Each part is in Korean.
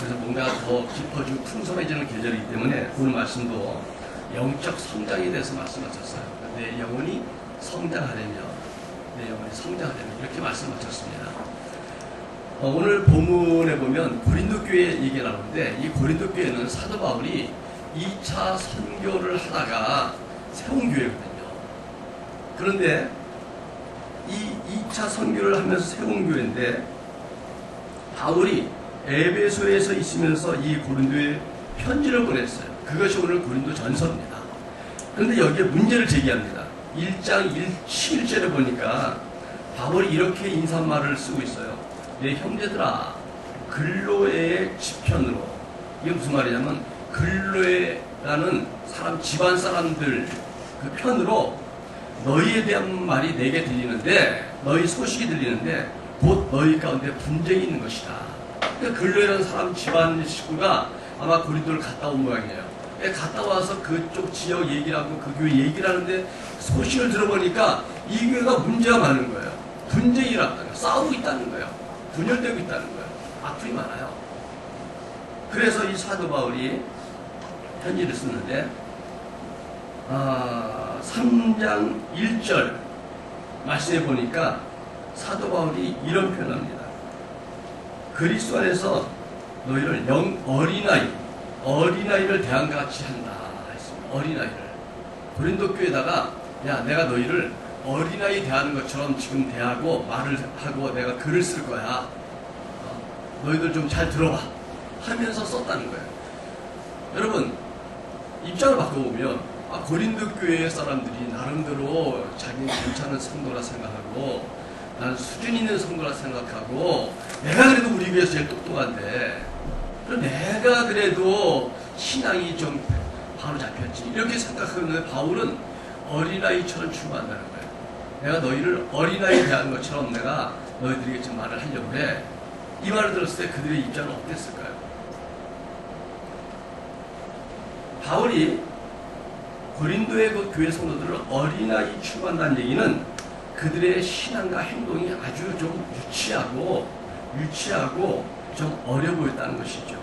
그래서 뭔가 더 깊어지고 풍성해지는 계절이기 때문에 오늘 말씀도 영적 성장에 대해서 말씀하셨어요. 내 영혼이 성장하려면, 내 영혼이 성장하려면 이렇게 말씀하셨습니다. 오늘 본문에 보면 고린도 교회 얘기가 나오는데 이 고린도 교회는 사도 바울이 2차 선교를 하다가 세운 교회거든요. 그런데 이 2차 선교를 하면서 세운 교회인데 바울이 에베소에서 있으면서 이 고린도에 편지를 보냈어요. 그것이 오늘 고린도 전서입니다. 그런데 여기에 문제를 제기합니다. 1장 11절에 보니까 바울이 이렇게 인사말을 쓰고 있어요. 내 형제들아, 글로에의 지편으로. 이게 무슨 말이냐면 글로에라는 사람, 집안 사람들 그 편으로 너희에 대한 말이 내게 들리는데, 너희 소식이 들리는데 곧 너희 가운데 분쟁이 있는 것이다. 그러니까 글로에라는 사람 집안 식구가 아마 고린도를 갔다 온 모양이에요. 갔다 와서 그쪽 지역 얘기를 하고 그 교회 얘기를 하는데 소식을 들어보니까 이 교회가 문제가 많은 거예요. 분쟁이 일어났다는 거예요. 싸우고 있다는 거예요. 분열되고 있다는 거예요. 아픔이 많아요. 그래서 이 사도 바울이 편지를 쓰는데 3장 1절 말씀해 보니까 사도 바울이 이런 표현을 합니다. 그리스도 안에서 너희를 어린아이를 대한과 같이 한다 했습니다. 어린아이를. 고린도 교회에다가 야, 내가 너희를 어린아이 대하는 것처럼 지금 대하고 말을 하고 내가 글을 쓸 거야. 너희들 좀 잘 들어봐 하면서 썼다는 거예요. 여러분, 입장을 바꿔보면 고린도 교회 사람들이 나름대로 자기는 괜찮은 성도라 생각하고 난 수준 있는 성도라 생각하고 내가 그래도 우리 교회에서 제일 똑똑한데 내가 그래도 신앙이 좀 바로 잡혔지 이렇게 생각하는데 바울은 어린아이처럼 충고한다는 거예요. 내가 너희를 어린아이 대하는 것처럼 내가 너희들에게 좀 말을 하려고 해. 이 말을 들었을 때 그들의 입장은 어땠을까요? 바울이 고린도의 그 교회 성도들을 어린아이 취급한다는 얘기는 그들의 신앙과 행동이 아주 좀 유치하고 좀 어려 보였다는 것이죠.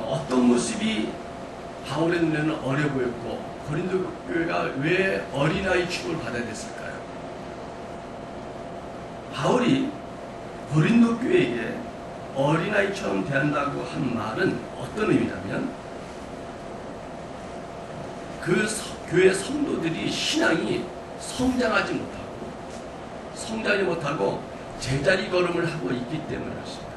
어떤 모습이 바울의 눈에는 어려 보였고 고린도 교회가 왜 어린아이 취급을 받아야 됐을까요? 바울이 고린도 교회에게 어린아이처럼 대한다고 한 말은 어떤 의미냐면 그 교회 성도들이 신앙이 성장하지 못하고 제자리 걸음을 하고 있기 때문이었습니다.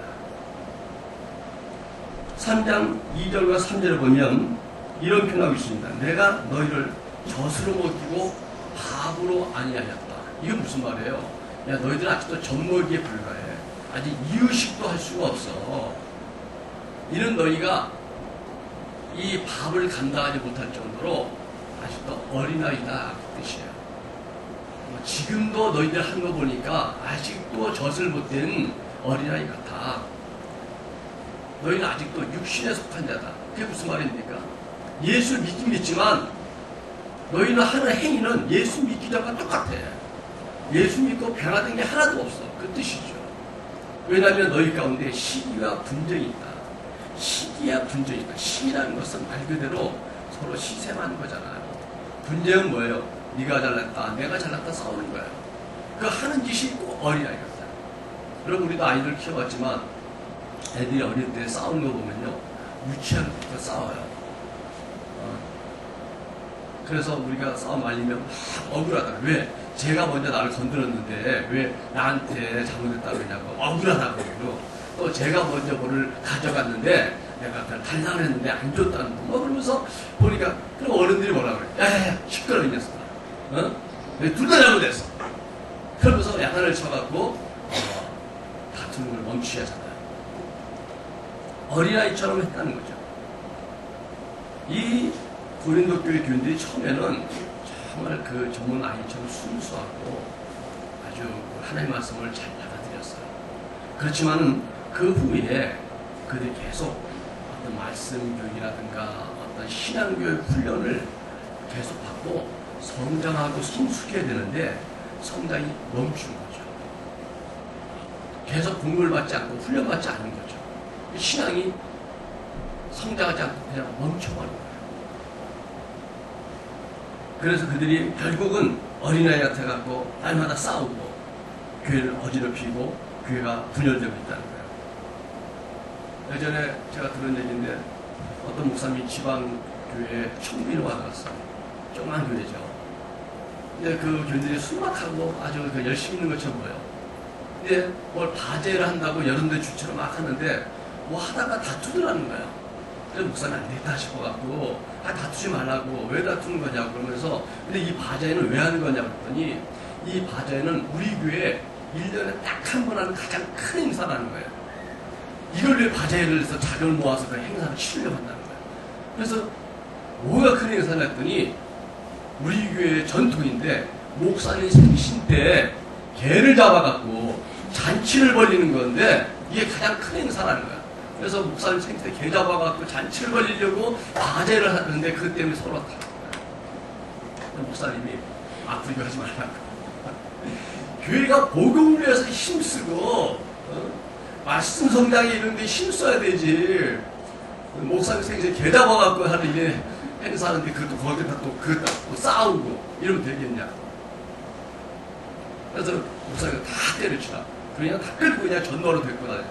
3장 2절과 3절을 보면 이런 표현하고 있습니다. 내가 너희를 젖으로 먹이고 밥으로 아니하였다. 이게 무슨 말이에요? 야, 너희들은 아직도 젖 먹이에 불과해. 아직 이유식도 할 수가 없어. 이는 너희가 이 밥을 감당하지 못할 정도로 아직도 어린아이다 그 뜻이에요. 지금도 너희들 하는 거 보니까 아직도 젖을 못된 어린아이 같아. 너희는 아직도 육신에 속한 자다. 그게 무슨 말입니까? 예수 믿긴 믿지만 너희는 하는 행위는 예수 믿기 전과 똑같아. 예수 믿고 변화된 게 하나도 없어. 그 뜻이죠. 왜냐하면 너희 가운데 시기와 분쟁이 있다. 시기와 분쟁이 있다. 시기라는 것은 말 그대로 서로 시샘하는 거잖아요. 분쟁은 뭐예요? 네가 잘났다, 내가 잘났다 싸우는 거예요. 그 하는 짓이 꼭 어린아이 같아요. 여러분, 우리도 아이들 키워봤지만 애들이 어릴 때 싸우는 거 보면요, 유치하게부터 싸워요. 그래서 우리가 싸움 말리면 막 억울하다. 왜? 제가 먼저 나를 건드렸는데 왜 나한테 잘못했다고 그러냐고 억울하다고 그러고, 또 제가 먼저 뭐를 가져갔는데 내가 그걸 달라고 했는데 안 줬다는 거 그러면서 보니까, 그럼 어른들이 뭐라 그래? 야야야, 시끄러워 이 녀석아. 둘 다 잘못했어. 그러면서 야단을 쳐갖고 다투는 걸 멈추게 하잖아요. 어린아이처럼 했다는 거죠. 이 고린도 교회 교인들이 처음에는 정말 그 젊은 아이처럼 순수하고 아주 하나님의 말씀을 잘 받아들였어요. 그렇지만은 그 후에 그들이 계속 어떤 말씀 교육이라든가 어떤 신앙교육 훈련을 계속 받고 성장하고 성숙해야 되는데 성장이 멈춘 거죠. 계속 공부를 받지 않고 훈련받지 않는 거죠. 신앙이 성장하지 않고 그냥 멈춰버린 거예요. 그래서 그들이 결국은 어린아이한테 갖고 날마다 싸우고 교회를 어지럽히고 교회가 분열되고 있다는 거예요. 예전에 제가 들은 얘기인데 어떤 목사님이 지방교회에 청비를 받아갔어요. 조그만 교회죠. 근데 그 교인들이 순박하고 아주 열심히 있는 것처럼 보여요. 근데 뭘 바제를 한다고 여러분들 주체로 막 하는데 뭐 하다가 다투더라는 거예요. 그래서 목사님 안 되겠다 싶어갖고 다투지 말라고 왜 다투는 거냐고 그러면서 근데 이 바제는 왜 하는 거냐고 그랬더니 이 바제는 우리 교회 1년에 딱 한 번 하는 가장 큰 행사라는 거예요. 이걸 왜 바제를 해서 자금을 모아서 그 행사를 치르려고 한다는 거예요. 그래서 뭐가 큰 행사를 했더니 우리 교회의 전통인데 목사님 생신 때 개를 잡아갖고 잔치를 벌이는 건데 이게 가장 큰 행사라는 거야. 그래서 목사님 생신 때 개 잡아갖고 잔치를 벌이려고 바제를 하는데 그것 때문에 서로 다른 거야. 목사님이 아프리고 하지 말라고. 교회가 복음을 위해서 힘쓰고 말씀 성장에 이런 데 힘써야 되지. 목사님 생신 개 잡아갖고 하는 이게 행사하는데 그것도 거기다 또 싸우고 이러면 되겠냐. 그래서 목사님이 다 때려치라. 그냥 다 끌고 그냥 전도로 데리고 다녀.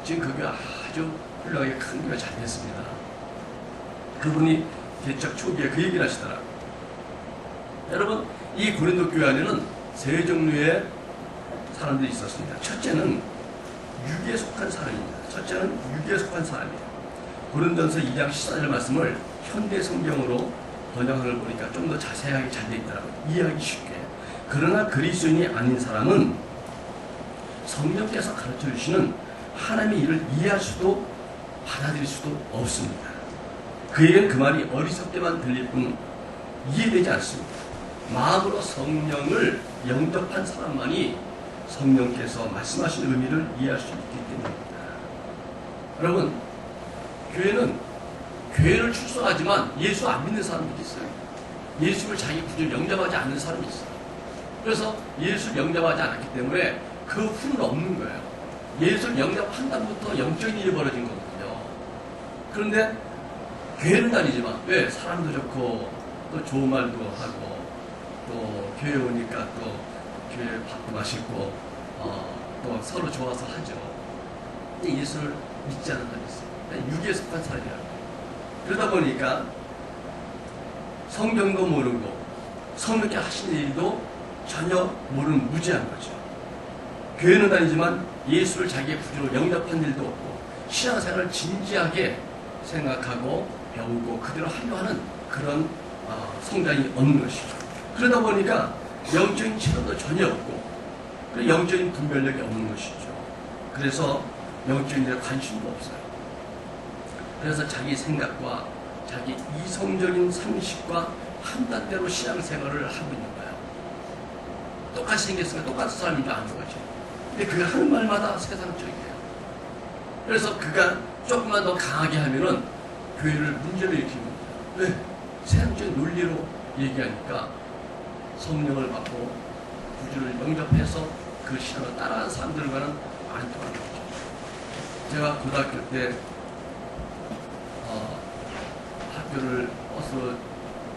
지금 그게 아주 훌륭하게 큰 교회가 잘 됐습니다. 그분이 개척 초기에 그 얘기를 하시더라. 여러분, 이 고린도 교회 안에는 세 종류의 사람들이 있었습니다. 첫째는 육에 속한 사람입니다. 첫째는 육에 속한 사람이에요. 고린도전서 2장 14절 말씀을 현대 성경으로 번역을 보니까 좀 더 자세하게 잘 되어 있더라고요. 이해하기 쉽게. 그러나 그리스도인이 아닌 사람은 성령께서 가르쳐 주시는 하나님의 일을 이해할 수도 받아들일 수도 없습니다. 그에겐 그 말이 어리석게만 들릴 뿐 이해되지 않습니다. 마음으로 성령을 영접한 사람만이 성령께서 말씀하신 의미를 이해할 수 있기 때문입니다. 여러분, 교회를 출석하지만 예수 안 믿는 사람들이 있어요. 예수를 자기 구주로 영접하지 않는 사람이 있어요. 그래서 예수를 영접하지 않았기 때문에 그 후는 없는 거예요. 예수를 영접한 다음부터 영적인 일이 벌어진 거거든요. 그런데 교회는 다니지만 왜? 사람도 좋고 또 좋은 말도 하고 또 교회 오니까 또 교회 밥도 맛있고 또 서로 좋아서 하죠. 근데 예수를 믿지 않는 사람이 있어요. 육에 속한 사람이라고. 그러다 보니까 성경도 모르고 성령께 하시는 일도 전혀 모르는 무지한 거죠. 교회는 다니지만 예수를 자기의 구주로 영접한 일도 없고 신앙생활을 진지하게 생각하고 배우고 그대로 하려 하는 그런 성장이 없는 것이죠. 그러다 보니까 영적인 체험도 전혀 없고 영적인 분별력이 없는 것이죠. 그래서 영적인 일에 관심도 없어요. 그래서 자기 생각과 자기 이성적인 상식과 판단대로 신앙생활을 하고 있는 거예요. 똑같이 생겼으니까 똑같은 사람인 줄 아는 거죠. 근데 그가 하는 말마다 세상적이에요. 그래서 그가 조금만 더 강하게 하면은 교회를 문제를 일으키는 겁니다. 왜? 세상적인 논리로 얘기하니까 성령을 받고 구주를 영접해서 그 신앙을 따라가는 사람들과는 안 통하는 거죠. 제가 고등학교 때 학교를 버스로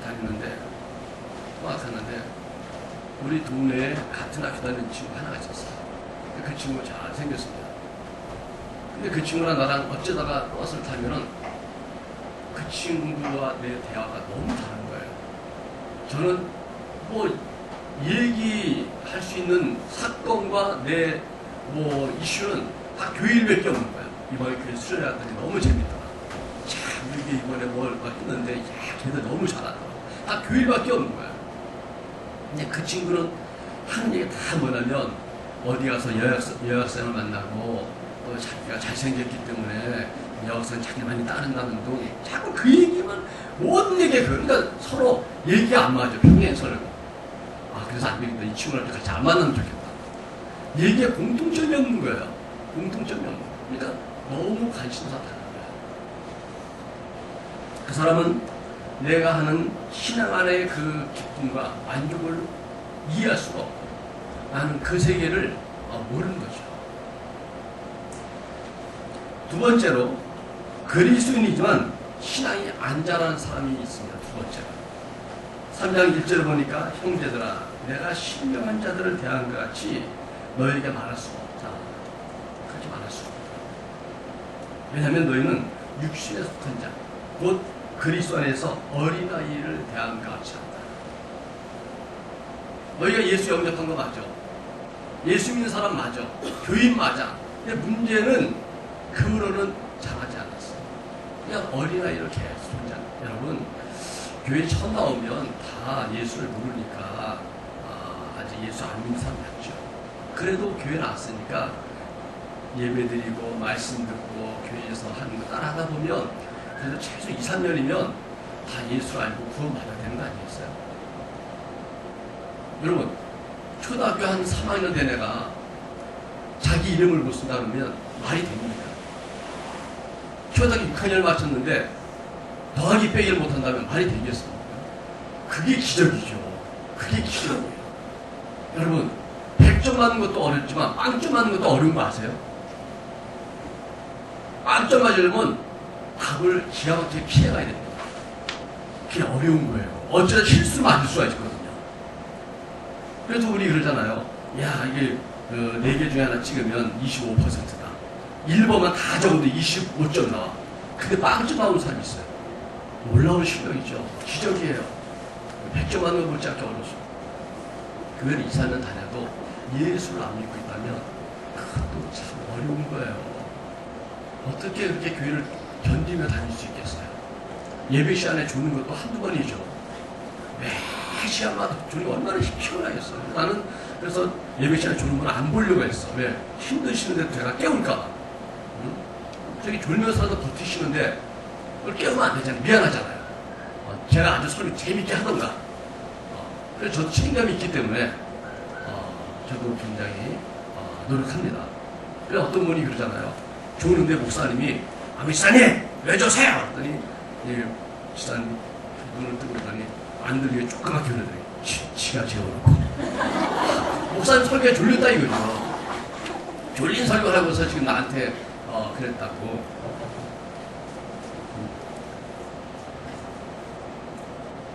다니는데 갔는데 우리 동네에 같은 학교 다니는 친구 하나가 있었어요. 그 친구가 잘 생겼습니다. 근데 그 친구랑 나랑 어쩌다가 버스를 타면은 그 친구와 내 대화가 너무 다른 거예요. 저는 뭐 얘기할 수 있는 사건과 내 이슈는 다 교일밖에 없는 거예요. 이번에 교회 수련회 갔더니 너무 재밌더라. 참 이게 이번에 뭘 했는데 걔들 너무 잘하더라. 다 교일밖에 없는 거예요. 근데 그 친구는 하는 얘기가 다 뭐냐면 어디 가서 여학생을 만나고 또 자기가 잘생겼기 때문에 여학생 자기 많이 따른다는 둥 자꾸 그 얘기만 모든 얘기가 그러니까 서로 얘기가 안 맞아. 평행선을. 그래서 안 되겠다. 이 친구랑 같이 안 만나면 좋겠다. 얘기에 공통점이 없는 거예요. 공통점이 없는 거예요. 그러니까 너무 관심사 다른 거예요. 그 사람은 내가 하는 신앙 안의 그 기쁨과 만족을 이해할 수가 없고 나는 그 세계를 모르는 거죠. 두 번째로 그리스도인이지만 신앙이 안 자라는 사람이 있습니다. 두 번째로 3장 1절을 보니까 형제들아 내가 신령한 자들을 대한 것 같이 너에게 말할 수 없다. 그렇게 말할 수 없다. 왜냐하면 너희는 육신에 속한 자, 곧 그리스도 안에서 어린아이를 대한 것 같이 한다. 너희가 예수 영접한 거 맞아. 예수 믿는 사람 맞아. 교인 맞아. 근데 문제는 그로는 자라지 않았어. 그냥 어린아이를 계속 존재한다. 여러분 교회 처음 나오면 다 예수를 모르니까 아직 예수 안 믿는 사람 같죠. 그래도 교회 나왔으니까 예배 드리고 말씀 듣고 교회에서 하는 거 따라 하다 보면 그래도 최소 2, 3년이면 다 예수를 알고 구원받아야 되는 거 아니겠어요? 여러분 초등학교 한 3학년 된 애가 자기 이름을 못 쓴다 그러면 말이 됩니까? 초등학교 6학년을 마쳤는데 더하기 빼기를 못한다면 말이 되겠습니까? 그게 기적이죠. 그게 기적이에요. 여러분 100점 맞는 것도 어렵지만 빵점 맞는 것도 어려운 거 아세요? 빵점 맞으려면 답을 기가 막히게 피해가야 됩니다. 그게 어려운 거예요. 어쩌다 실수 맞을 수가 있거든요. 그래서 우리 그러잖아요. 야 이게 4개 중에 하나 찍으면 25%다. 1번만 다 적어도 25점 나와. 근데 빵점 나오는 사람이 있어요. 올라오는 실력이죠. 기적이에요. 100점 맞는 거 못지 않게 어렵습니다. 교회를 2, 4년 다녀도 예수를 안 믿고 있다면 그것도 참 어려운 거예요. 어떻게 그렇게 교회를 견디며 다닐 수 있겠어요? 예배 시간에 조는 것도 한두 번이죠. 매 시간마다 조는 얼마나 피곤하겠어요. 나는 그래서 예배 시간에 조는 건 안 보려고 했어. 왜? 힘드시는데 제가 깨울까 봐. 응? 저기 졸면서라도 버티시는데 그걸 깨우면 안 되잖아요. 미안하잖아요. 제가 아주 설교 재밌게 하던가. 그래서 저도 책임감이 있기 때문에 저도 굉장히 노력합니다. 그래서 어떤 분이 그러잖아요. 조는데 목사님이 목사님 왜 조세요? 그랬더니 지사님 눈을 뜨고 그러더니 안 들리게 조그맣게 그러더니 지가 재워놓고 목사님 설교에 졸렸다 이거죠. 졸린 설교를 하고서 지금 나한테 그랬다고.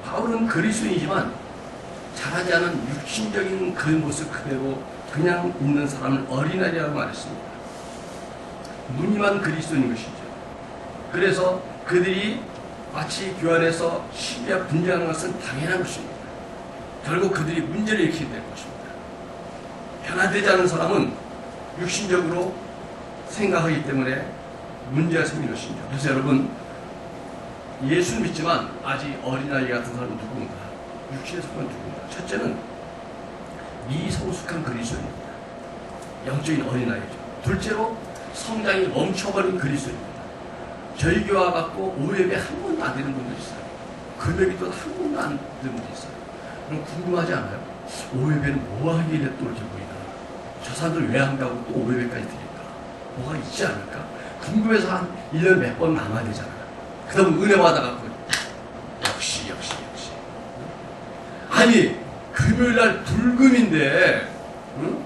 바울은 그리스도인이지만 자라지 않은 육신적인 그 모습 그대로 그냥 있는 사람을 어린아이라고 말했습니다. 무늬만 그리스도인 것이죠. 그래서 그들이 마치 교환에서 시비와 분쟁하는 것은 당연한 것입니다. 결국 그들이 문제를 일으키게 될 것입니다. 변화되지 않은 사람은 육신적으로 생각하기 때문에 문제가 생기는 것이죠. 그래서 여러분 예수를 믿지만 아직 어린아이 같은 사람은 누군가? 육신에 속한 누군가? 첫째는 미성숙한 그리스도인입니다. 영적인 어린아이죠. 둘째로 성장이 멈춰버린 그리스도입니다. 저희 교회와 같고 오예배 한 번도 안 되는 분도 있어요. 금요일도 한 번도 안 되는 분도 있어요. 그럼 궁금하지 않아요? 오예배는 뭐 하길래 또 이렇게 보이나? 저 사람들 왜 안 가고 또 오예배까지 드릴까? 뭐가 있지 않을까? 궁금해서 한 1년에 몇 번 남아야 되잖아요. 그 다음 은혜 받아갖고 역시 아니 금요일날 불금인데 응?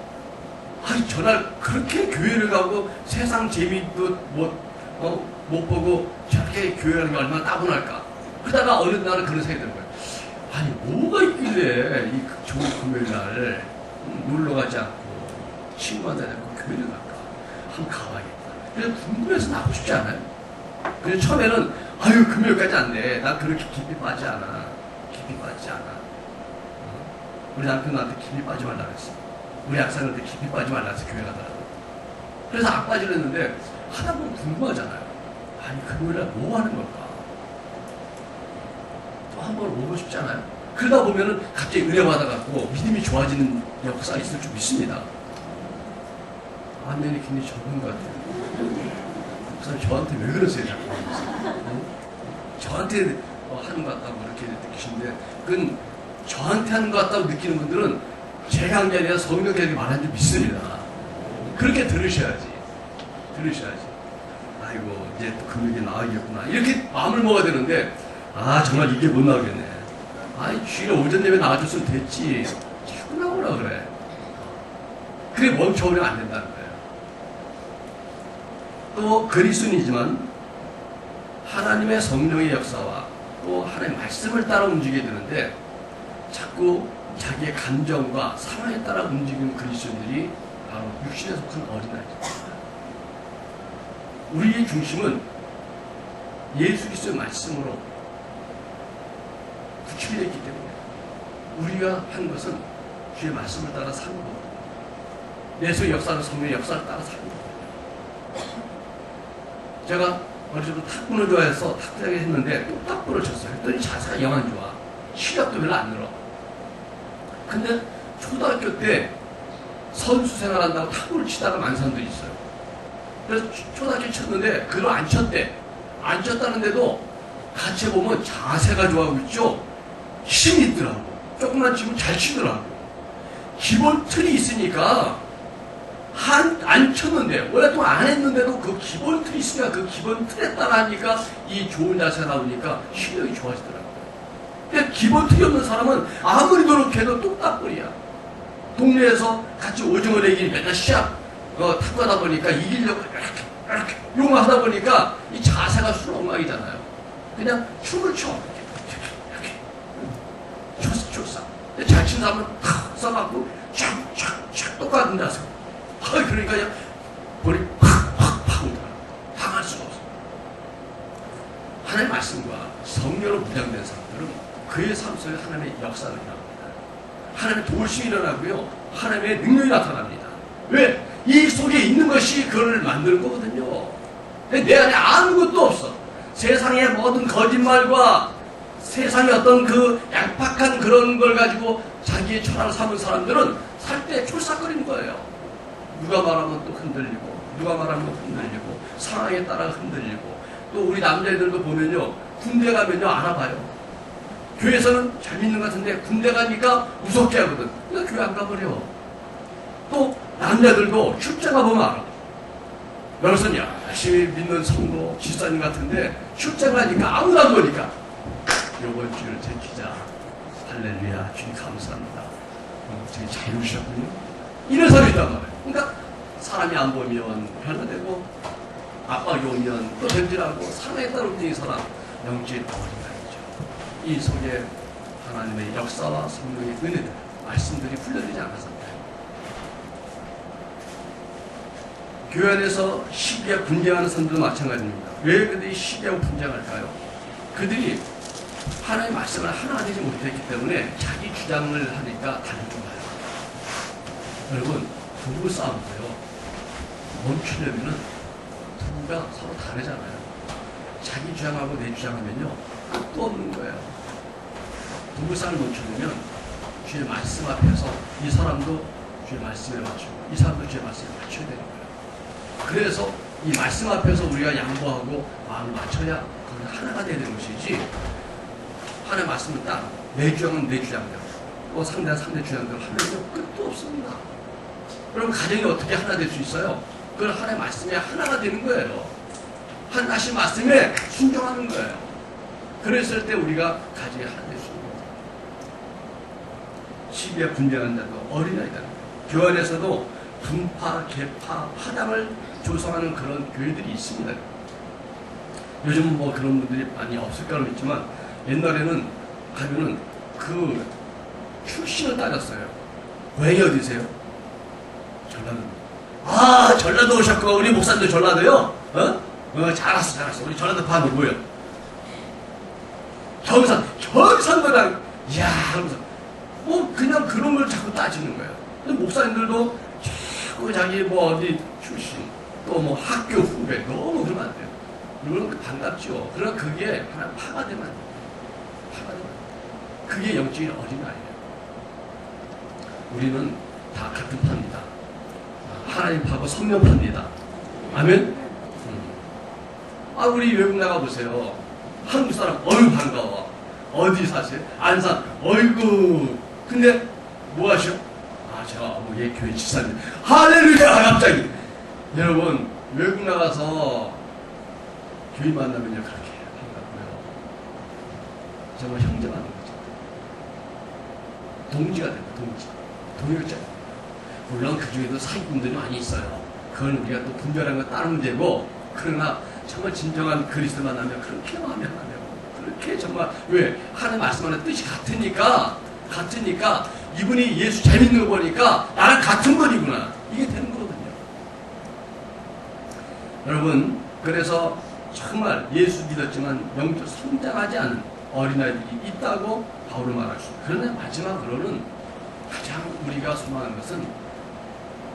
아니 전날 그렇게 교회를 가고 세상 재미도 못 보고 저렇게 교회 가는 게 얼마나 따분할까. 그러다가 어느 날은 그런 생각이 드는 거예요. 아니 뭐가 있길래 이 좋은 금요일날 놀러 가지 않고 친구 만나지 않고 교회를 갈까. 한번 가봐야겠다. 그래서 궁금해서 나가고 싶지 않아요? 그래서 처음에는 아유 금요일까지 안 돼. 난 그렇게 깊이 빠지지 않아. 깊이 빠지지 않아. 우리 남편한테 깊이 빠지 말라 그랬어. 우리 약사한테 깊이 빠지 말라 그래서 교회 가더라고. 그래서 안 빠지려 했는데 하다 보면 궁금하잖아요. 아니 금요일날 뭐 하는 걸까? 또 한 번 오고 싶지 않아요? 그러다 보면은 갑자기 은혜 받아갖고 믿음이 좋아지는 역사가 있을 줄 믿습니다. 아멘이 굉장히 적은 것 같아요. 목사님 저한테 왜 그러세요 자꾸? 저한테 하는 것 같다고 이렇게 느끼시는데 그건 저한테 하는 것 같다고 느끼는 분들은 제가 한 게 아니라 성령께서 말한 줄 믿습니다. 그렇게 들으셔야지. 아이고 이제 또 금요일에 나와야겠구나 이렇게 마음을 먹어야 되는데 정말 이게 못 나오겠네. 주일에 오전 예배 나와줬으면 됐지. 자꾸 나오라 그래. 그게 멈춰오면 안 된다는 거예요. 또 그리스도인이지만 하나님의 성령의 역사와 또 하나님의 말씀을 따라 움직이게 되는데 자꾸 자기의 감정과 상황에 따라 움직이는 그리스도인들이 바로 육신에 속한 어린아이입니다. 우리의 중심은 예수 그리스도의 말씀으로 구축이 되어 있기 때문에 우리가 한 것은 주의 말씀을 따라 사는 거거든요. 내 속의 역사는 성령의 역사를 따라 사는 거거든요. 제가 어릴 때부터 탁구를 좋아해서 탁구를 했는데 또 탁구를 쳤어요. 했더니 자세가 영 안 좋아. 실력도 별로 안 늘어. 근데 초등학교 때 선수 생활한다고 탁구를 치다가 만 사람들이 있어요. 그래서 초등학교 쳤는데 그걸 안 쳤대. 안 쳤다는데도 같이 보면 자세가 좋아하고 있죠. 힘이 있더라고. 조금만 치면 잘 치더라고. 기본 틀이 있으니까 안 쳤는데 원래 또 안 했는데도 그 기본 틀이 있으니까 그 기본 틀에 따라 하니까 이 좋은 자세가 나오니까 실력이 좋아지더라고요. 근데 기본 틀이 없는 사람은 아무리 노력해도 뚝딱거리야. 동네에서 같이 오징어 내기 맨날 시합 탁구하다 보니까 이기려고 이렇게 용을 하다 보니까 이 자세가 술엉망이잖아요. 그냥 춤을 춰. 이렇게 췄어. 잘 친 사람은 탁 써갖고 쫙쫙쫙 똑같은 자세. 그러니까 그냥 볼이 확확 파고들어. 당할 수가 없어. 하나님의 말씀과 성령으로 무장된 사람들은 그의 삶 속에 하나님의 역사가 일어납니다. 하나님의 도우심이 일어나고요. 하나님의 능력이 나타납니다. 왜? 이 속에 있는 것이 그를 만드는 거거든요. 내 안에 아무것도 없어. 세상의 모든 거짓말과 세상의 어떤 그 양팍한 그런 걸 가지고 자기의 철학을 삼은 사람들은 살 때 촐싹거리는 거예요. 누가 말하면 또 흔들리고, 누가 말하면 흔들리고, 상황에 따라 흔들리고, 또 우리 남자애들도 보면요, 군대 가면요, 알아봐요. 교회에서는 잘 믿는 것 같은데, 군대 가니까 무섭게 하거든. 그러니까 교회 안 가버려. 또, 남자들도 출장 가보면 알아. 여기서는 열심히 믿는 성도, 집사님 같은데, 출장 가니까 아무도 안 보니까, 요번 주를 제키자. 할렐루야, 주님 감사합니다. 되게 잘 오셨군요. 이런 사람이 있단 말이에요. 그러니까 사람이 안 보면 변화되고 압박이 오면 또 변질하고 사랑에 따라 움직이는 사람 영적인 어린아이죠. 이 속에 하나님의 역사와 성령의 은혜들 말씀들이 풀려지지 않았습니다. 교회 안에서 시기와 분쟁하는 사람들도 마찬가지입니다. 왜 그들이 시기하고 분쟁할까요? 그들이 하나님의 말씀을 하나 되지 못했기 때문에 자기 주장을 하니까 다른 쪽 가요. 여러분, 부부 싸움도요, 멈추려면은 부부가 서로 다르잖아요. 자기 주장하고 내 주장하면요, 끝도 없는 거예요. 부부 싸움을 멈추려면 주의 말씀 앞에서 이 사람도 주의 말씀에 맞추고 이 사람도 주의 말씀에 맞춰야 되는 거예요. 그래서 이 말씀 앞에서 우리가 양보하고 마음을 맞춰야 거기 하나가 되는 것이지, 하나의 말씀을 딱 내 주장은 내 주장대로 또 상대는 상대 주장대로 하면요 끝도 없습니다. 그럼 가정이 어떻게 하나 될 수 있어요? 그건 하나의 말씀에 하나가 되는 거예요. 하나님 말씀에 순종하는 거예요. 그랬을 때 우리가 가정이 하나 될 수 있는 거예요. 시기에 분쟁한 자도 어린아이다. 교회 안에서도 분파, 개파, 파당을 조성하는 그런 교회들이 있습니다. 요즘은 뭐 그런 분들이 많이 없을까 있지만 옛날에는 가면은 그 출신을 따졌어요. 고향이 어디세요? 전라도. 아, 전라도 오셨고 우리 목사님도 전라도요? 잘했어, 잘했어. 우리 전라도 반도 뭐예요? 경산도랑, 이야, 하면서 뭐 그냥 그런 걸 자꾸 따지는 거예요. 근데 목사님들도 자꾸 자기 뭐 어디 출신, 또 뭐 학교 후배, 너무 그러면 안 돼요. 그러면 반갑죠. 그러나 그게 하나 파가 되면 안 돼요. 파가 되면 안 돼요. 그게 영적인 어린아이예요. 우리는 다 같은 파입니다. 하나님 파고 성령 파입니다. 아멘? 우리 외국 나가보세요. 한국 사람, 어휴, 반가워. 어디 사세요? 안산, 어이구. 근데 뭐 하셔? 제가 얘 교회 집사님. 할렐루야! 갑자기. 여러분, 외국 나가서 교회 만나면요, 그렇게 반갑고요. 정말 형제 만나는 거죠. 동지가 됩니다, 동지. 동역자. 물론 그 중에도 사기꾼들이 많이 있어요. 그건 우리가 또 분별하는 건 다른 문제고, 그러나 정말 진정한 그리스도 만나면 그렇게 마음이 하나되고 그렇게 정말 왜 하는 말씀하는 뜻이 같으니까 이분이 예수 재밌는 거 보니까 나랑 같은 분이구나 이게 되는 거거든요. 여러분 그래서 정말 예수 믿었지만 영적 성장하지 않은 어린아이들이 있다고 바울은 말할 수 있습니다. 그런데 마지막으로는 가장 우리가 소망하는 것은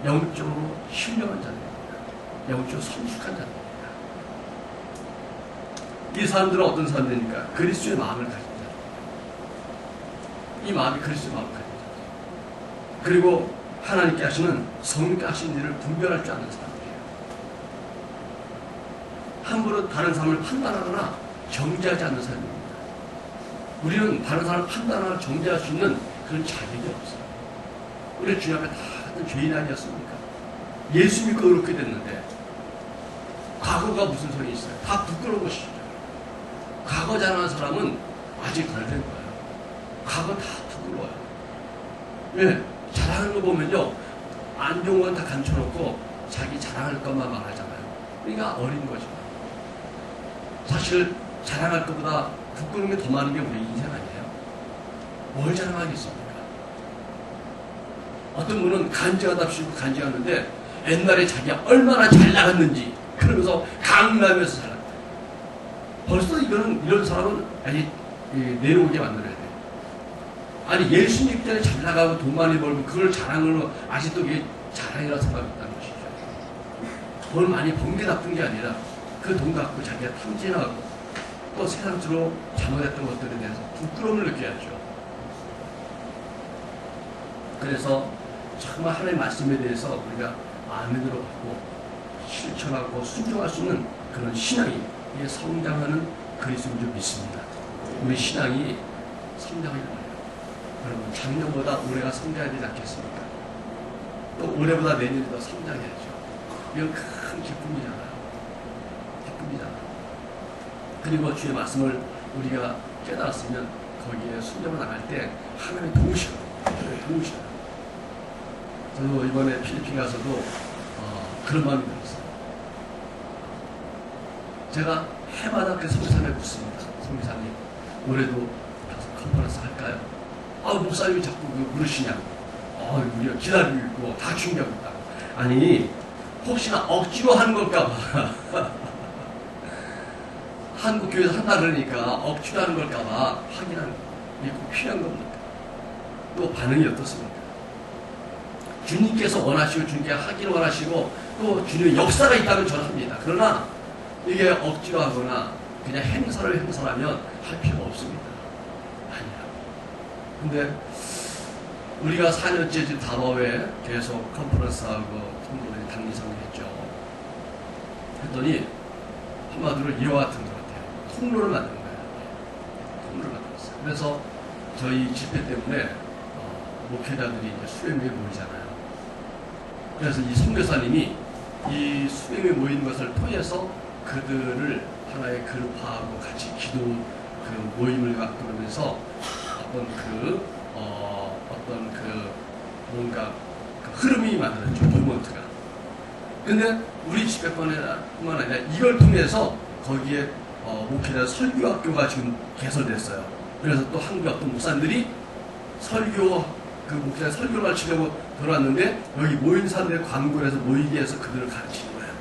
영적으로 훌륭한 자들입니다. 영적으로 성숙한 자들입니다. 이 사람들은 어떤 사람들입니까? 그리스도의 마음을 가진 자. 이 마음이 그리스도의 마음을 가진 자. 그리고 하나님께 하시는 성령께 하시는 일을 분별할 줄 아는 사람들이에요. 함부로 다른 사람을 판단하거나 정죄하지 않는 사람입니다. 우리는 다른 사람을 판단하거나 정죄할 수 있는 그런 자격이 없어요. 우리 주님 앞에 다 같은 죄인 아니었습니까? 예수 믿고 그렇게 됐는데 과거가 무슨 소리 있어요? 다 부끄러운 것이죠. 과거 자랑하는 사람은 아직 덜 된 거예요. 과거 다 부끄러워요. 왜? 자랑하는 거 보면요. 안 좋은 건 다 감춰놓고 자기 자랑할 것만 말하잖아요. 그러니까 어린 거죠. 사실 자랑할 것보다 부끄러운 게 더 많은 게 우리 인생 아니에요? 뭘 자랑하겠습니까? 어떤 분은 간증하답시고 간증하는데 옛날에 자기가 얼마나 잘 나갔는지 그러면서 강남에서 살았다. 벌써 이런 사람은 아니 내려오게 만들어야 돼. 아니 예수 믿기 전에 잘 나가고 돈 많이 벌고 그걸 자랑으로 아직도 그게 자랑이라 생각했다는 것이죠. 돈 많이 번 게 나쁜 게 아니라 그 돈 갖고 자기가 탐진하고 또 세상적으로 잘못했던 것들에 대해서 부끄러움을 느껴야죠. 그래서 정말 하나님의 말씀에 대해서 우리가 아멘으로 받고 실천하고 순종할 수 있는 그런 신앙이 이게 성장하는 그리스도인 줄 믿습니다. 우리 신앙이 성장하려고 해요. 여러분 작년보다 올해가 성장해야 되지 않겠습니까? 또 올해보다 내년이 더 성장해야죠. 이건 큰 기쁨이잖아요. 기쁨이잖아요. 그리고 주의 말씀을 우리가 깨달았으면 거기에 순종을 나갈 때 하나님이 도우셔요. 도우셔요. 저도 이번에 필리핀 가서도 그런 마음이 들었어요. 제가 해마다 그 성교사님에 묻습니다. 성교사님, 올해도 가서 컨퍼런스 할까요? 목사님이 자꾸 물으시냐고. 우리가 기다리고 있고 다 준비하고 있다고. 아니, 혹시나 억지로 하는 걸까봐. 한국 교회에서 한다 그러니까 억지로 하는 걸까봐 확인하는 거. 이게 꼭 필요한 겁니까? 또 반응이 어떻습니까? 주님께서 원하시고 주님께 하기를 원하시고 또 주님의 역사가 있다면 저는 합니다. 그러나 이게 억지로 하거나 그냥 행사하면 할 필요가 없습니다. 아니야. 근데 우리가 4년째 지금 다바오에 계속 컨퍼런스하고 통로를 당리상을 했죠. 했더니 한마디로 이와 같은 것 같아요. 통로를 만든 거예요. 통로를 만들었어요. 그래서 저희 집회 때문에 목회자들이 이제 수백 명이 모이잖아요. 그래서 이 선교사님이 이 수백 명이 모이는 것을 통해서 그들을 하나의 그룹화하고 같이 기도 그 모임을 갖고 그러면서 어떤 뭔가 그 흐름이 만들어졌죠. 모먼트가. 근데 우리 집회뿐만 아니라 이걸 통해서 거기에 목회자 설교학교가 지금 개설됐어요. 그래서 또 한국의 어떤 목사님들이 그 목회자 설교를 가르치려고 들어왔는데 여기 모인 사람들의 광고를 해서 모이게 해서 그들을 가르치는 거예요.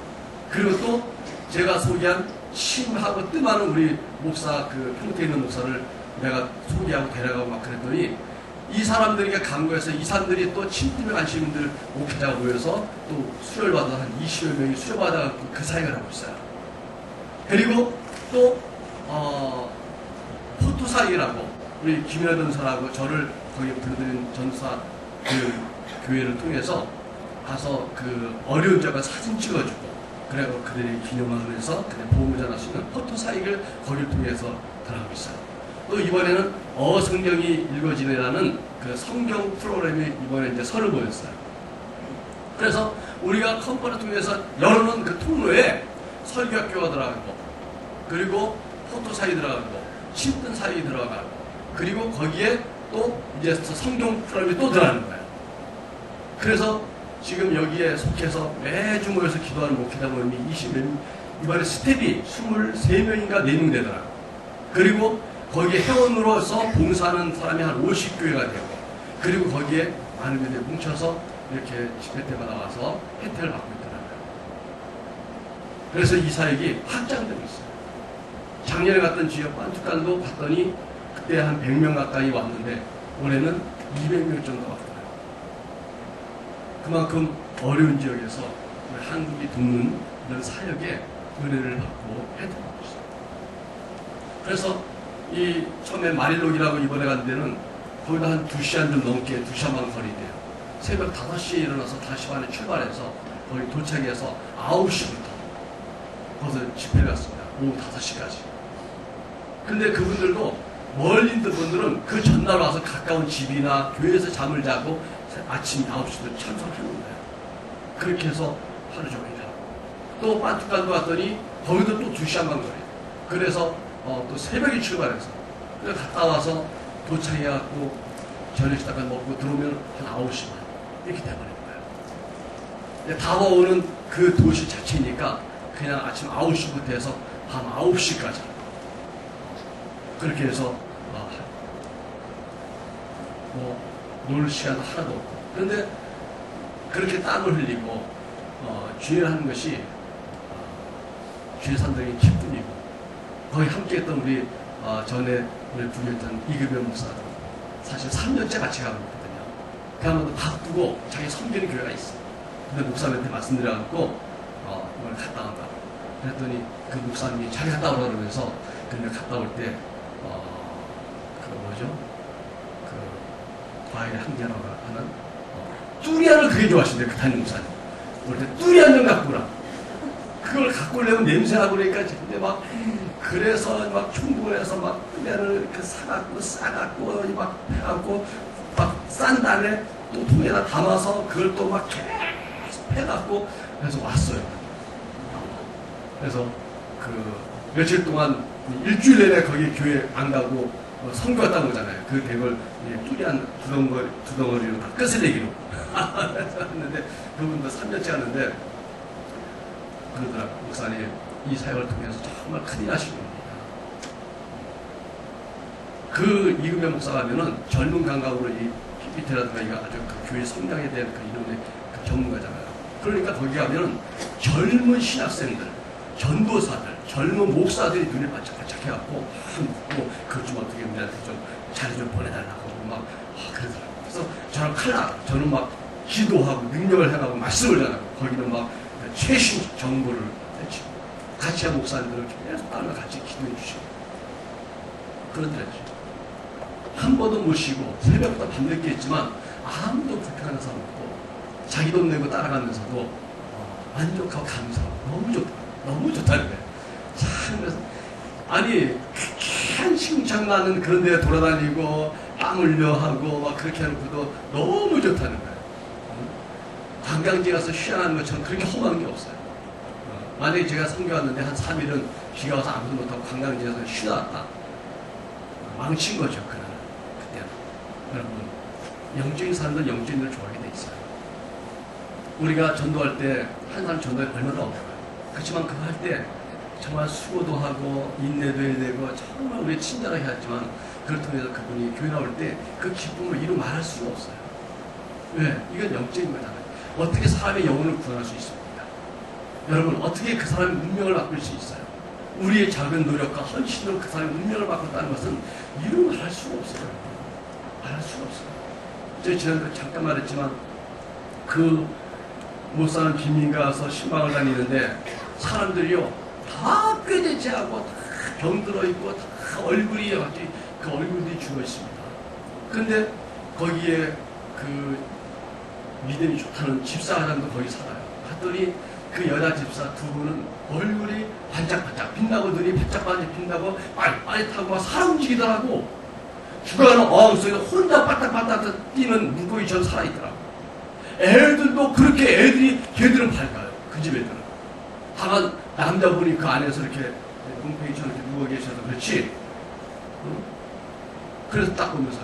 그리고 또 제가 소개한 심하고 뜸하는 우리 목사, 그 평택에 있는 목사를 내가 소개하고 데려가고 막 그랬더니 이 사람들에게 광고해서 이 사람들이 또 침팀에 관심 있는 목회자가 모여서 또 수혈 받아서 한 20여 명이 수혈 받아 그 사역을 하고 있어요. 그리고 또 포토사이라고 우리 김연아 전사라고 저를 거기에 불러드린 전사 그 교회를 통해서 가서 그 어려운 자가 사진 찍어주고 그래서 그들이 기념을 해서 그들 보호자 할 수 있는 포토사이를 거기를 통해서 들어가고 있어요. 또 이번에는 성경이 읽어지네라는 그 성경 프로그램이 이번에 이제 설을 보였어요. 그래서 우리가 컨퍼런스 통해서 열어놓은 그 통로에 설교학교가 들어가고 그리고 포토사이 들어가고 신분 사이 들어가고 그리고 거기에 또 이제 성경 프로그램이 또 들어가는 거예요. 그래서 지금 여기에 속해서 매주 모여서 기도하는 목회자 모임이 이번에 스텝이 23명인가 4명 되더라. 그리고 거기에 회원으로서 봉사하는 사람이 한 50교회가 되고, 그리고 거기에 많은 분들이 뭉쳐서 이렇게 집회 때마다 와서 혜택을 받고 있더라고요. 그래서 이 사역이 확장되고 있어요. 작년에 갔던 지역 반투간도 봤더니 그때 한 100명 가까이 왔는데 올해는 200명 정도 왔더라고요. 그만큼 어려운 지역에서 한국이 돕는 이런 사역에 은혜를 받고 혜택을 받고 있어요. 그래서 이 처음에 마릴록이라고 이번에 간 데는 거기다 한 2시간 좀 넘게 2시간 반 거리돼요. 새벽 5시에 일어나서 5시 반에 출발해서 거기 도착해서 9시부터 거기서 집회를 갔습니다. 오후 5시까지. 근데 그분들도 멀리 있는 분들은 그 전날 와서 가까운 집이나 교회에서 잠을 자고 아침 9시도 참석하는 거예요. 그렇게 해서 하루 종일 하고. 또 반투간도 왔더니 거기도 또 2시간 반 거리에요. 그래서 또 새벽에 출발해서 갔다 와서 도착해갖고 저녁 식사까지 먹고 들어오면 한 9시 반 이렇게 돼버리는 거예요. 다가오는 그 도시 자체니까 그냥 아침 9시부터 해서 밤 9시까지 그렇게 해서 놀 시간도 하나도 없고. 그런데 그렇게 땀을 흘리고 주일 하는 것이 주일 산다는 게 기쁨이고, 거기 함께했던 우리 전에 우리 부교했던 이급영 목사도 사실 3년째 같이 가고 있거든요. 그러면 바쁘고 자기 섬기는 교회가 있어. 근데 목사님한테 말씀드려갖고 오늘 갔다 온다고. 그랬더니 그 목사님이 자기 갔다 오라고 그러면서 근데 갔다 올 때 과일에 함께하라고 하는 뚜리안을 그게 좋아하신대요. 그 담임 목사님. 올 때 뚜리안 좀 갖고 오라. 그걸 갖고 오려면 냄새나고 그러니까 근데 막 그래서 막 충분해서 막 뚜리안을 이렇게 사갖고 싸갖고 막 해갖고 막 싼 다음에 또 통에다 담아서 그걸 또 막 계속 해갖고 그래서 왔어요. 그래서 그 며칠 동안 일주일 내내 거기 교회 안 가고 선교 갔다는 거잖아요. 그 댁을 뚜리안 두덩어리로 다 끝을 내기로 했는데 그분도 3년째 하는데 그러더라고요. 목사님 이 사역을 통해서 정말 큰일 하신 겁니다. 그 이금현 목사가 하면은 젊은 감각으로 이 PPT라든가 이거 아주 그 교회 성장에 대한 그 이론의 그 전문가잖아요. 그러니까 거기 가면은 젊은 신학생들, 전도사들, 젊은 목사들이 눈에 반짝반짝 해갖고 그것 좀 어떻게 우리한테 좀 자리 좀 보내달라고 막 그러더라고요. 그래서 저는 저는 막 기도하고 능력을 행하고 말씀을 전하고 거기는 막 최신 정보를 내치고 같이 한 목사님들을 계속 따로 같이 기도해 주시고 그러더랬죠. 한 번도 못 쉬고 새벽부터 밤늦게 했지만 아무도 불평하는 사람 없고 자기 돈 내고 따라가면서도 만족하고 감사하고 너무 좋다. 너무 좋다는 거예요. 참, 그래서, 아니, 한심창 나는 그런 데 돌아다니고, 땀 흘려 하고, 막 그렇게 하고도 너무 좋다는 거예요. 관광지 가서 휴양하는 것처럼 그렇게 험한 게 없어요. 만약에 제가 선교 왔는데 한 3일은 비가 와서 아무도 못하고 관광지에서 쉬다 왔다. 망친 거죠, 그날은. 그때는. 여러분, 영적인 사람들 영적인을 좋아하게 돼 있어요. 우리가 전도할 때, 한 사람 전도에 얼마나 어려워요. 그렇지만 그거 할 때 정말 수고도 하고 인내도 해야 되고 정말 우리 친절하게 하지만 그걸 통해서 그분이 교회 나올 때 그 기쁨을 이루 말할 수가 없어요. 왜? 이건 영적인 거잖아요. 어떻게 사람의 영혼을 구원할 수 있습니까? 여러분 어떻게 그 사람의 운명을 바꿀 수 있어요? 우리의 작은 노력과 헌신으로 그 사람의 운명을 바꿨다는 것은 이루 말할 수가 없어요. 말할 수가 없어요. 제가 지난번에 잠깐 말했지만 그 못 사는 빈민가 가서 신방을 다니는데 사람들이요 다 꾀대지하고 다 병들어 있고 다 얼굴이 그 얼굴들이 죽어 있습니다. 근데 거기에 그 믿음이 좋다는 집사장도 거기 살아요. 갔더니 그 여자 집사 두 분은 얼굴이 반짝반짝 빛나고 눈이 반짝반짝 빛나고 빨릿빨릿하고 막 사람 움직이더라고. 죽어가는 어항 속에 혼자 빠딱빠딱 뛰는 물고기처럼 살아있더라고. 애들도 그렇게 걔들은 밝아요. 그 집 애들은. 다만 남자분이 그 안에서 이렇게 뭉팽이처럼 이렇게 누워 계셔서 그렇지. 그래서 딱 보면서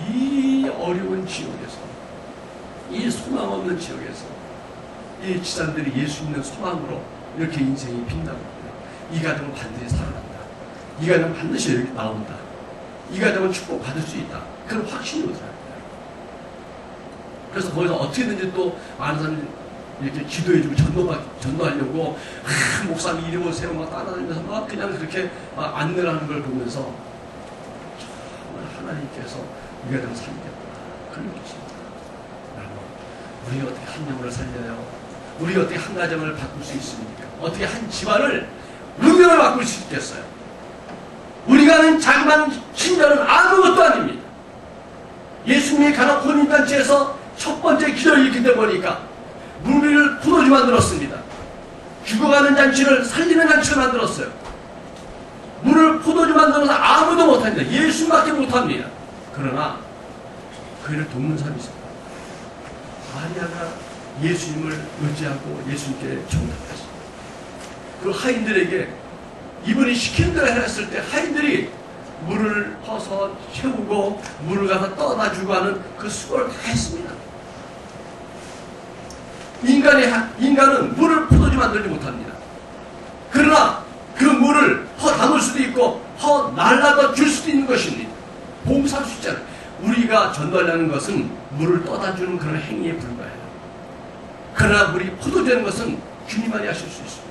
이 어려운 지역에서 이 소망 없는 지역에서 이 지산들이 예수 믿는 소망으로 이렇게 인생이 빈다고 합니다. 이 가정은 반드시 살아난다. 이 가정은 반드시 여기 나온다. 이 가정은 축복받을 수 있다. 그런 확신이 오더라고요. 그래서 거기서 어떻게든지 또 많은 사람이 이렇게 기도해주고 전도하려고 목사님 이리 오세요 막 따라다니면서 막 그냥 그렇게 막 안내를 하는 걸 보면서 정말 하나님께서 이 가정을 살리겠구나 그런 것입니다. 우리 어떻게 한 영혼을 살려요? 우리 어떻게 한 가정을 바꿀 수 있습니까? 어떻게 한 집안을 운명을 바꿀 수 있겠어요? 우리가 하는 자그마한 신전은 아무것도 아닙니다. 예수님이 가나 혼인잔치에서 첫 번째 기도를 읽게 보니까 무리를 포도주 만들었습니다. 죽어가는 잔치를 살리는 잔치를 만들었어요. 물을 포도주 만들어서 아무도 못합니다. 예수밖에 못합니다. 그러나 그를 돕는 사람이 있습니다. 마리아가 예수님을 의지하고 예수님께 정답했습니다. 그 하인들에게 이분이 시킨 대로 했을 때 하인들이 물을 퍼서 채우고 물을 가서 떠다 주고 하는 그 수고를 다 했습니다. 인간은 물을 포도주 만들지 못합니다. 그러나 그 물을 담을 수도 있고 날라다 줄 수도 있는 것입니다. 봉사할 수 있잖아요. 우리가 전도하려는 것은 물을 떠다 주는 그런 행위에 불과해요. 그러나 물이 포도되는 것은 주님만이 하실 수 있습니다.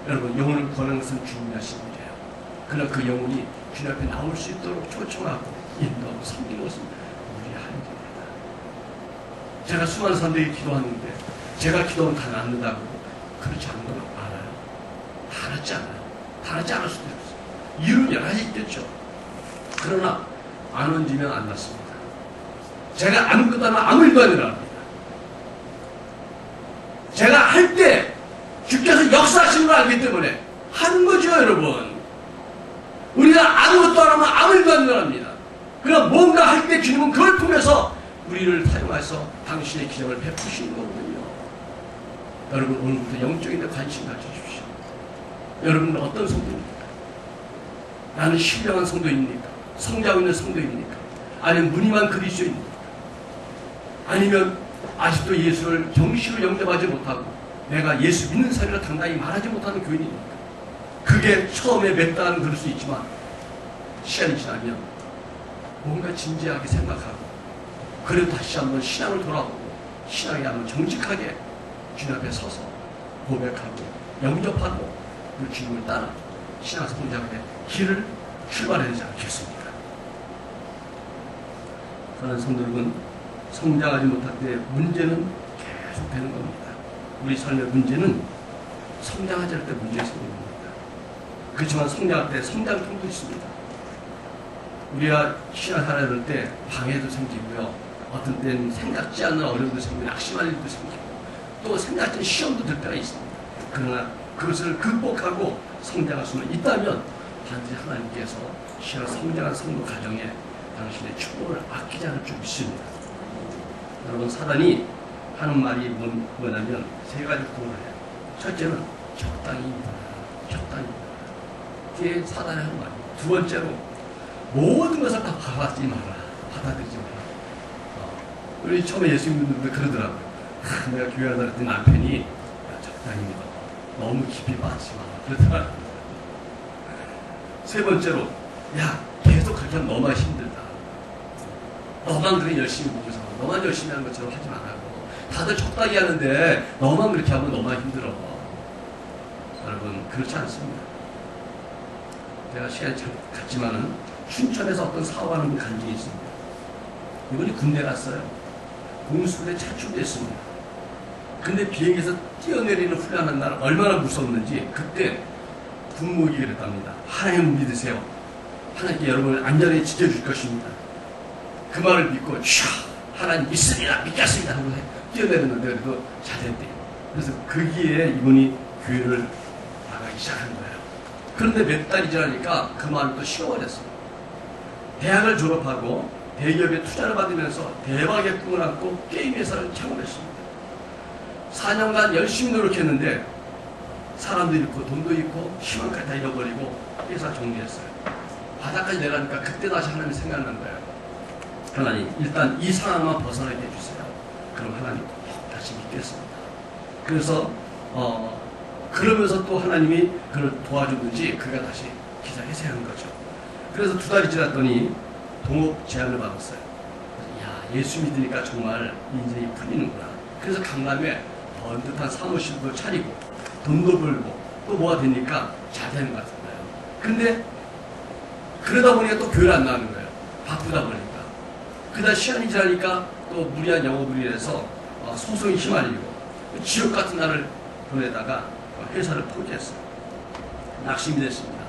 여러분, 영혼을 구하는 것은 주님이 하시는 일이에요. 그러나 그 영혼이 주님 앞에 나올 수 있도록 초청하고 인도하고 섬기는 것은 우리의 할 일입니다. 제가 수많은 사람들이 기도하는데 제가 기도하면 다 낫는다고 그렇지 않은 건 알아요. 다 낫지 않아요. 다 낫지 않을 수도 있어요. 이유는 여러 가지 있겠죠. 그러나 안 얹으면 안 낫습니다. 제가 아무것도 안 하면 아무 일도 아니라 합니다. 제가 할 때 주께서 역사하시는 걸 알기 때문에 하는 거죠, 여러분. 우리가 아무것도 안 하면 아무 일도 안 일어납니다. 그러나 뭔가 할 때 주님은 그걸 통해서 우리를 사용해서 당신의 기적을 베푸시는 거거든요. 여러분, 오늘부터 영적인 데 관심 가져주십시오. 여러분은 어떤 성도입니까? 나는 신령한 성도입니까? 성장하고 있는 성도입니까? 아니면 무늬만 그리스도입니까? 아니면 아직도 예수를 정식으로 영접하지 못하고 내가 예수 믿는 사람이라 당당히 말하지 못하는 교인입니까? 그게 처음에 몇 달은 그럴 수 있지만 시간이 지나면 뭔가 진지하게 생각하고 그래도 다시 한번 신앙을 돌아보고 신앙에 한번 정직하게 주님 앞에 서서 고백하고 영접하고 그 주님을 따라 신앙 성장의 길을 출발해야 되지 않겠습니까? 그런 성도 여러분, 성장하지 못할 때 문제는 계속되는 겁니다. 우리 삶의 문제는 성장하지 않을 때 문제가 생기는 겁니다. 그렇지만 성장할 때 성장통도 있습니다. 우리가 신앙 살아야 될 때 방해도 생기고요. 어떤 때는 생각지 않는 어려움도 생기고 낙심할 일도 생기고 또 생각지 않는 시험도 들 때가 있습니다. 그러나 그것을 극복하고 성장할 수는 있다면 반드시 하나님께서 신앙 성장한 성도 가정에 당신의 축복을 아끼지 않을 줄 믿습니다. 여러분, 사단이 하는 말이 뭐냐면 세 가지 구호를 해요. 첫째는 적당히입니다. 적당히입니다. 그게 사단이 하는 말이에요. 두 번째로 모든 것을 다 받아들이지 마라. 받아들이지 마라. 우리 처음에 예수 믿는 분들 그러더라고요. 내가 교회 하다 그랬더니 남편이 적당히입니다. 너무 깊이 빠지지 마라. 그러더라고요. 세 번째로 계속 그렇게 하면 너만 힘들다. 너만 그렇게 열심히 보면서 너만 열심히 하는 것처럼 하지 말라고. 다들 적당히 하는데 너만 그렇게 하면 너만 힘들어. 여러분, 그렇지 않습니다. 제가 시간이 잘 갔지만은 춘천에서 어떤 사업하는 분 간 적이 있습니다. 이분이 군대 갔어요. 공수부대 차출됐습니다. 근데 비행기에서 뛰어내리는 훈련하는 날 얼마나 무서웠는지 그때 군목이 그랬답니다. 하나님 믿으세요. 하나님께 여러분을 안전하게 지켜줄 것입니다. 그 말을 믿고 하나님 믿습니다. 믿겠습니다. 하고 뛰어내렸는데 그래도 잘했대요. 그래서 거기에 이분이 교회를 나가기 시작한 거예요. 그런데 몇 달이 지나니까 그 말을 또 쉬어버렸어요. 대학을 졸업하고 대기업에 투자를 받으면서 대박의 꿈을 안고 게임 회사를 창업했습니다. 4년간 열심히 노력했는데 사람도 잃고 돈도 잃고 희망까지 다 잃어버리고 회사 정리했어요. 바닥까지 내려가니까 그때 다시 하나님이 생각난 거예요. 하나님, 일단 이 상황만 벗어나게 해주세요. 그럼 하나님 꼭 다시 믿겠습니다. 그래서 그러면서 또 하나님이 그를 도와주든지 그가 다시 기사회생한 거죠. 그래서 2달이 지났더니 동업 제안을 받았어요. 야, 예수 믿으니까 정말 인생이 풀리는구나. 그래서 강남에 번듯한 사무실도 차리고 돈도 벌고 또 뭐가 되니까 잘 되는 것 같은 거예요. 근데 그러다 보니까 또 교회를 안 나가는 거예요. 바쁘다 보니까. 그다 시간이 지나니까 또 무리한 영업을 위해서 소송이 휘말리고 지옥 같은 날을 보내다가 회사를 포기했어요. 낙심이 됐습니다.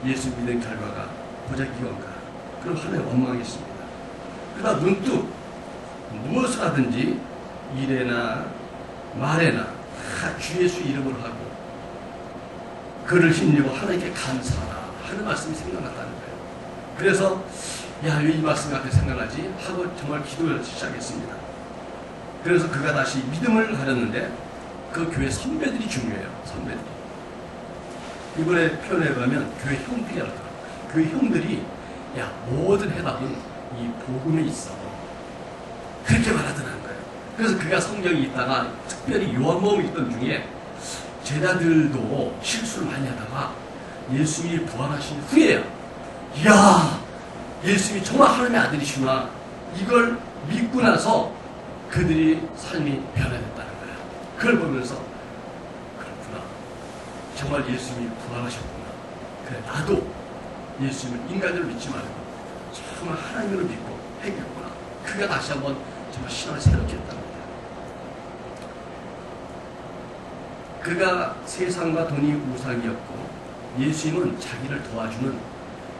예수 믿은 결과가 보자기건가. 그럼 하나님 원망했습니다. 그러다 문득 무엇을 하든지 일에나 말에나 다 주 예수 이름으로 하고 그를 힘입어 하나님께 감사하라 하는 말씀이 생각났다는 거예요. 그래서 야, 왜 이 말씀 같은 생각나지? 하고 정말 기도를 시작했습니다. 그래서 그가 다시 믿음을 가졌는데 그 교회 선배들이 중요해요. 선배들이. 이번에 표현해 보면 교회 형들이라고 하더라고요. 교회 형들이 야, 모든 해답은 이 복음에 있어. 그렇게 말하더라는 거예요. 그래서 그가 성경이 있다가 특별히 요한복음이 있던 중에 제자들도 실수를 많이 하다가 예수님이 부활하신 후에요. 이야, 예수님이 정말 하나님의 아들이시구나. 이걸 믿고 나서 그들이 삶이 변화됐다는 거예요. 그걸 보면서 그렇구나. 정말 예수님이 부활하셨구나. 그래, 나도 예수님을 인간으로 믿지 말고 정말 하나님으로 믿고 해겠구나. 그가 다시 한번 정말 신앙을 새롭게 했다는 거예요. 그가 세상과 돈이 우상이었고 예수님은 자기를 도와주는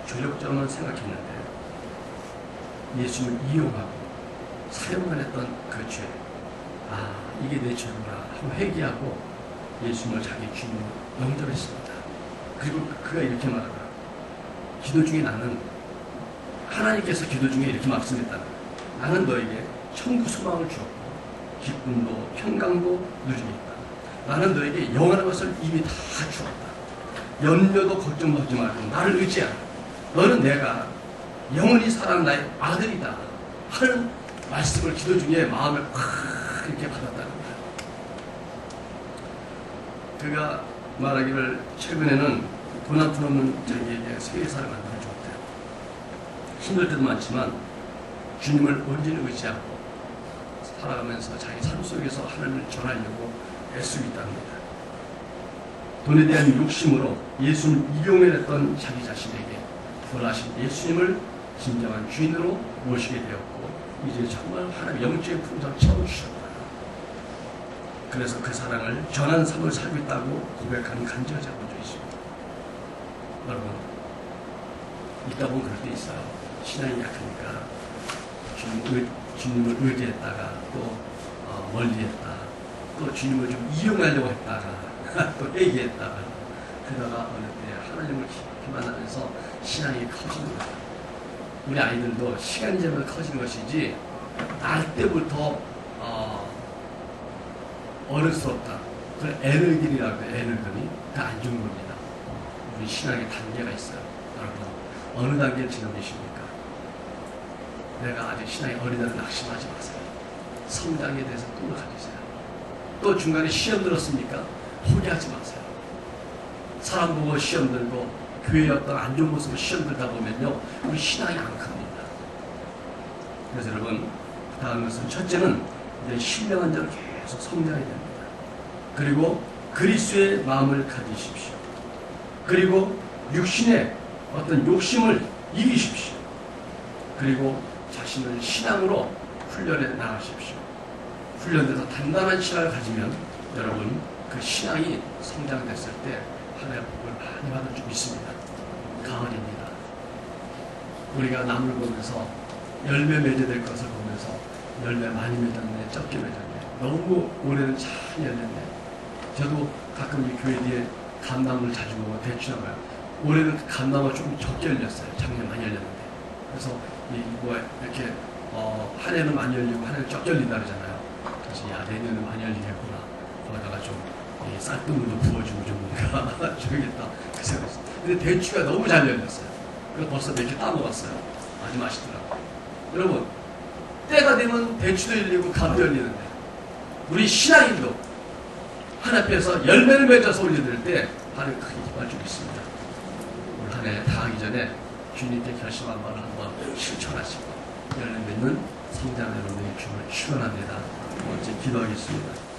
조력자만 생각했는데 예수님을 이용하고 사용만 했던 그 죄. 아, 이게 내 죄구나 하고 회개하고 예수님을 자기 주님으로 영접했습니다. 그리고 그가 이렇게 말하더라. 기도 중에 나는 하나님께서 기도 중에 이렇게 말씀했다. 나는 너에게 천국 소망을 주었고 기쁨도 평강도 누리게 했다. 나는 너에게 영원한 것을 이미 다 주었다. 염려도 걱정도 하지 말고 나를 의지하라. 너는 내가 영원히 살아난 나의 아들이다 하는 말씀을 기도 중에 마음을 확 이렇게 받았다는 거예요. 그가 말하기를 최근에는 돈 한 푼 없는 자기에게 세계사를 만들어 줬대요. 힘들 때도 많지만 주님을 온전히 의지하고 살아가면서 자기 삶 속에서 하나님을 전하려고 애쓰고 있답니다. 돈에 대한 욕심으로 예수님을 이용해냈던 자기 자신에게 부활하신 예수님을 진정한 주인으로 모시게 되었고 이제 정말 하나님의 영적인 풍성을 채워주셨다. 그래서 그 사랑을 전한 삶을 살고 있다고 고백하는 간증을 자본주의십니다. 여러분, 있다 보면 그럴 때 있어요. 신앙이 약하니까 주님을 의지했다가 또 멀리했다. 또 주님을 좀 이용하려고 했다가 또 얘기했다가 그러다가 어느 때 하나님을 깊이 만나면서 신앙이 커지는 거예요. 우리 아이들도 시간이 지나면 커지는 것이지 날 때부터 어른스럽다. 그걸 에너기라고 해요. 에너기. 그 안 좋은 겁니다. 우리 신앙의 단계가 있어요. 여러분, 어느 단계를 지나고 계십니까? 내가 아직 신앙이 어리다는 낙심하지 마세요. 성장에 대해서 꿈을 가지세요. 또 중간에 시험 들었습니까? 포기하지 마세요. 사람 보고 시험 들고 교회의 어떤 안 좋은 모습을 시험 들다 보면요, 우리 신앙이 안 큽니다. 그래서 여러분, 다음 것은 첫째는 이제 신령한 자로 계속 성장해야 됩니다. 그리고 그리스도의 마음을 가지십시오. 그리고 육신의 어떤 욕심을 이기십시오. 그리고 자신을 신앙으로 훈련해 나가십시오. 훈련돼서 단단한 신앙을 가지면 여러분 그 신앙이 성장됐을 때 하나님의 복을 많이 받을 줄 믿습니다. 가을입니다. 우리가 나무를 보면서 열매 맺어야 될 것을 보면서 열매 많이 맺었네, 적게 맺었네, 너무 올해는 잘 열렸네. 저도 가끔 이 교회 뒤에 감나무를 자주 보고 대추 나가요. 올해는 감나무가 좀 적게 열렸어요. 작년 많이 열렸는데. 그래서 이렇게 한 해는 많이 열리고 한 해는 적게 열린다 그러잖아요. 그래서 야, 내년은 많이 열리겠구나. 거기다가 좀 쌀뜨물도 부어주고 좀 뭔가 줘야겠다 그 생각했어요. 근데 대추가 너무 잘 열렸어요. 그래서 벌써 몇 개 따먹었어요. 아주 맛있더라고요. 여러분, 때가 되면 대추도 열리고 감도 열리는데 우리 신앙인도 하나님께서 열매를 맺어서 올려드릴 때 하나님 크게 기뻐할 줄 믿습니다. 올 한 해 다 하기 전에 주님께 결심한 말을 한번 실천하시고 열매 맺는 성장하는 여러분의 주를 축원합니다. 먼저 기도하겠습니다.